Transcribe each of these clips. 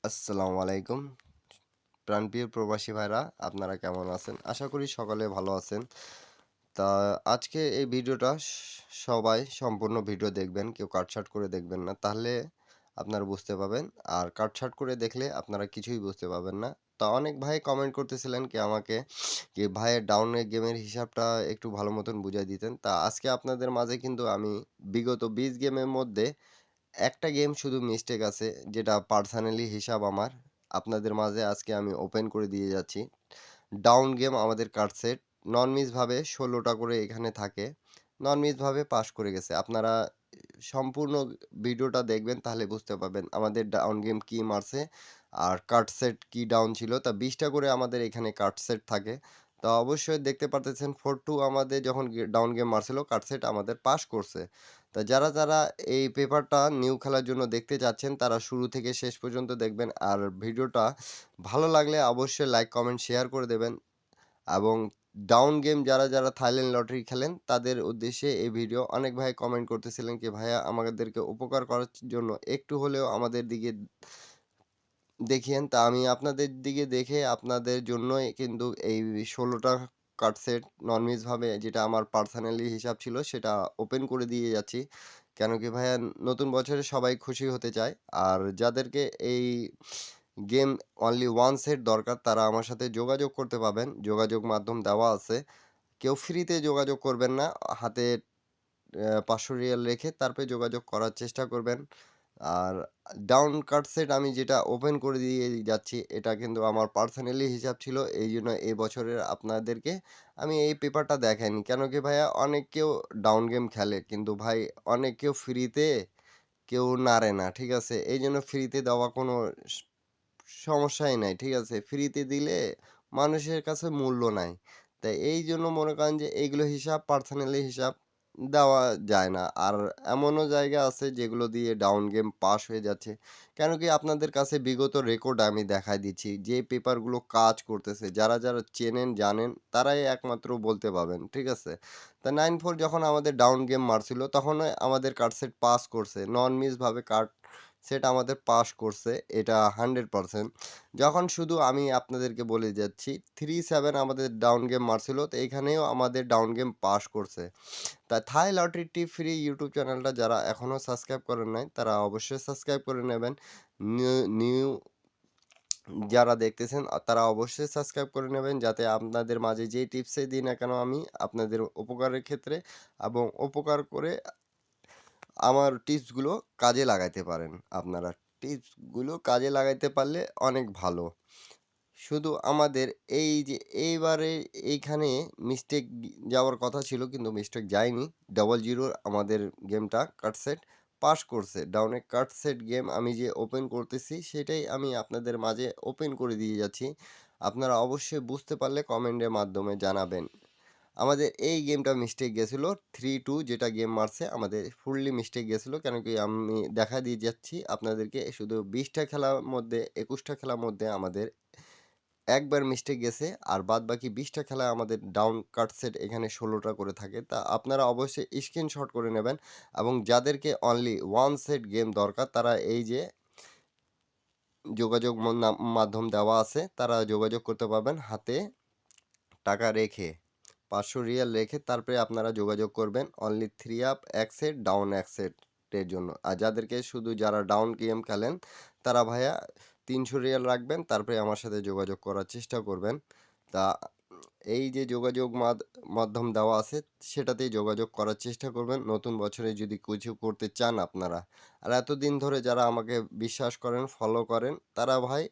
আসসালামু আলাইকুম প্রাণপ্রিয় প্রবাসী ভাইরা, আপনারা কেমন আছেন? আশা করি সকলে ভালো আছেন। তা আজকে এই ভিডিওটা সবাই সম্পূর্ণ ভিডিও দেখবেন, কেউ কাটছাঁট করে দেখবেন না, তাহলে আপনারা বুঝতে পাবেন। আর কাটছাঁট করে দেখলে আপনারা কিছুই বুঝতে পাবেন না। তা অনেক ভাই কমেন্ট করতেছিলেন কি আমাকে, কি ভাইয়ের ডাউনের গেমের হিসাবটা একটু ভালো মতন বুঝাই দিতেন। তা আজকে আপনাদের মাঝে কিন্তু আমি বিগত 20 গেমের মধ্যে একটা গেম শুধু মিস্টেক আছে, যেটা পার্সোনালি হিসাব আমার আপনাদের মাঝে আজকে আমি ওপেন করে দিয়ে যাচ্ছি। ডাউন গেম আমাদের কাটসেট নন মিসভাবে 16টা করে এখানে থাকে। নন মিসভাবে পাস করে গেছে। আপনারা সম্পূর্ণ ভিডিওটা দেখবেন, তাহলে বুঝতে পারবেন আমাদের ডাউন গেম কি মারছে আর কাটসেট কি ডাউন ছিল। তা 20টা করে আমাদের এখানে কাটসেট থাকে। তো অবশ্যই দেখতে পারতেছেন 4-2 আমাদের যখন ডাউন গেম মারছিল, কাটসেট আমাদের পাস করছে। তা যারা এই পেপারটা নিউ খেলার জন্য দেখতে চাচ্ছেন, তারা শুরু থেকে শেষ পর্যন্ত দেখবেন। আর ভিডিওটা ভালো লাগলে অবশ্যই লাইক, কমেন্ট, শেয়ার করে দেবেন। এবং ডাউন গেম যারা থাইল্যান্ড লটারি খেলেন, তাদের উদ্দেশ্যে এই ভিডিও। অনেক ভাই কমেন্ট করতেছিলেন কি ভাইয়া আমাদেরকে উপকার করার জন্য একটু হলেও আমাদের দিকে দেখিয়েন। তা আমি আপনাদের দিকে দেখে আপনাদের জন্যই কিন্তু এই 16টা কার্ড সেট নন মিসভাবে, যেটা আমার পার্সোনালি হিসাব ছিল, সেটা ওপেন করে দিয়ে যাচ্ছি। কেন কি ভাইয়া নতুন বছরে সবাই খুশি হতে চায়। আর যাদেরকে এই গেম অনলি ওয়ান সেট দরকার, তারা আমার সাথে যোগাযোগ করতে পাবেন। যোগাযোগ মাধ্যম দেওয়া আছে। কেউ ফ্রিতে যোগাযোগ করবেন না। হাতে 500 রিয়াল রেখে তারপরে যোগাযোগ করার চেষ্টা করবেন। আর ডাউন কাট সেট আমি যেটা ওপেন করে দিয়ে যাচ্ছি, এটা কিন্তু আমার পার্সোনালি হিসাব ছিল। এইজন্য এই বছরের আপনাদেরকে আমি এই পেপারটা দেখাইনি। কেন কি ভাইয়া অনেকেও ডাউন গেম খেলে, কিন্তু ভাই অনেকেও ফ্রিতে কেউ নাড়ে না, ঠিক আছে? এইজন্য ফ্রিতে দেওয়া কোনো স সমস্যাই নাই, ঠিক আছে? ফ্রিতে দিলে মানুষের কাছে মূল্য নাই। তাই এইজন্য মনে করেন যে এইগুলো হিসাব পার্সোনালি হিসাব দেওয়া যায় না। আর এমনও জায়গা আছে যেগুলো দিয়ে ডাউন গেম পাস হয়ে যাচ্ছে। কেন কি আপনাদের কাছে বিগত রেকর্ড আমি দেখায় দিচ্ছি। যে পেপারগুলো কাজ করতেছে, যারা চেনেন, জানেন, তারাই একমাত্র বলতে পারবেন, ঠিক আছে? তা 9-4 যখন আমাদের ডাউন গেম মারছিল, তখনই আমাদের কার্ড সেট পাস করছে। নন মিসভাবে কার্ড সেট আমাদের পাস করছে। এটা 100%। যখন শুধু আমি আপনাদেরকে বলে যাচ্ছি 3-7 আমাদের ডাউন গেম মারছিল, তো এইখানেও আমাদের ডাউন গেম পাস করছে। তা থাই লটারি টিপ ফ্রি ইউটিউব চ্যানেলটা যারা এখনও সাবস্ক্রাইব করেন নাই, তারা অবশ্যই সাবস্ক্রাইব করে নেবেন। নিউ নিউ যারা দেখতেছেন তারা অবশ্যই সাবস্ক্রাইব করে নেবেন, যাতে আপনাদের মাঝে যেই টিপসই দিই না কেন আমি আপনাদের উপকারের ক্ষেত্রে এবং উপকার করে আমার টিপসগুলো কাজে লাগাইতে পারেন আপনারা। টিপসগুলো কাজে লাগাইতে পারলে অনেক ভালো। শুধু আমাদের এই যে এইবারে এইখানে মিস্টেক যাওয়ার কথা ছিল, কিন্তু মিস্টেক যায়নি। ডবল জিরোর আমাদের গেমটা কাটসেট পাস করছে। ডাউনে কাটসেট গেম আমি যে ওপেন করতেছি, সেটাই আমি আপনাদের মাঝে ওপেন করে দিয়ে যাচ্ছি। আপনারা অবশ্যই বুঝতে পারলে কমেন্টের মাধ্যমে জানাবেন। আমাদের এই গেমটা মিস্টেক গেছিলো 3-2, যেটা গেম মারছে আমাদের ফুললি মিস্টেক গেছিলো। কেন কি আমি দেখা দিয়ে যাচ্ছি আপনাদেরকে, শুধু 20টা খেলার মধ্যে 21টা খেলার মধ্যে আমাদের একবার মিস্টেক গেছে। আর বাদবাকি 20টা খেলায় আমাদের ডাউন কাট সেট এখানে 16টা করে থাকে। তা আপনারা অবশ্যই স্ক্রিনশট করে নেবেন। এবং যাদেরকে অনলি ওয়ান সেট গেম দরকার, তারা এই যে যোগাযোগ মাধ্যম দেওয়া আছে, তারা যোগাযোগ করতে পারবেন। হাতে টাকা রেখে 500 রিয়াল রেখে তারপরে আপনারা যোগাযোগ করবেন অনলি 3 আপ এক সেট, ডাউন এক সেটের জন্য। আর যাদেরকে শুধু যারা ডাউন গেম খেলেন, তারা ভাইয়া 300 রিয়াল রাখবেন, তারপরে আমার সাথে যোগাযোগ করার চেষ্টা করবেন। তা এই যে যোগাযোগ মাধ্যম দেওয়া আছে, সেটাতেই যোগাযোগ করার চেষ্টা করবেন নতুন বছরে যদি কিছু করতে চান আপনারা। আর এতদিন ধরে যারা আমাকে বিশ্বাস করেন, ফলো করেন, তারা ভাই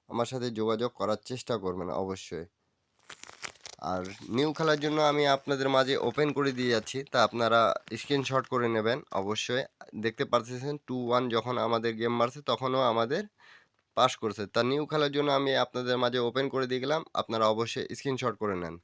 আমার সাথে যোগাযোগ করার চেষ্টা করবেন অবশ্যই। আর নিউ খেলার জন্য আমি আপনাদের মাঝে ওপেন করে দিয়ে যাচ্ছি, তা আপনারা স্ক্রিনশট করে নেবেন অবশ্যই। দেখতে পারতেছেন 2-1 যখন আমাদের গেম মারছে, তখনও আমাদের পাস করছে। তা নিউ খেলার জন্য আমি আপনাদের মাঝে ওপেন করে দিয়ে গেলাম, আপনারা অবশ্যই স্ক্রিনশট করে নেন।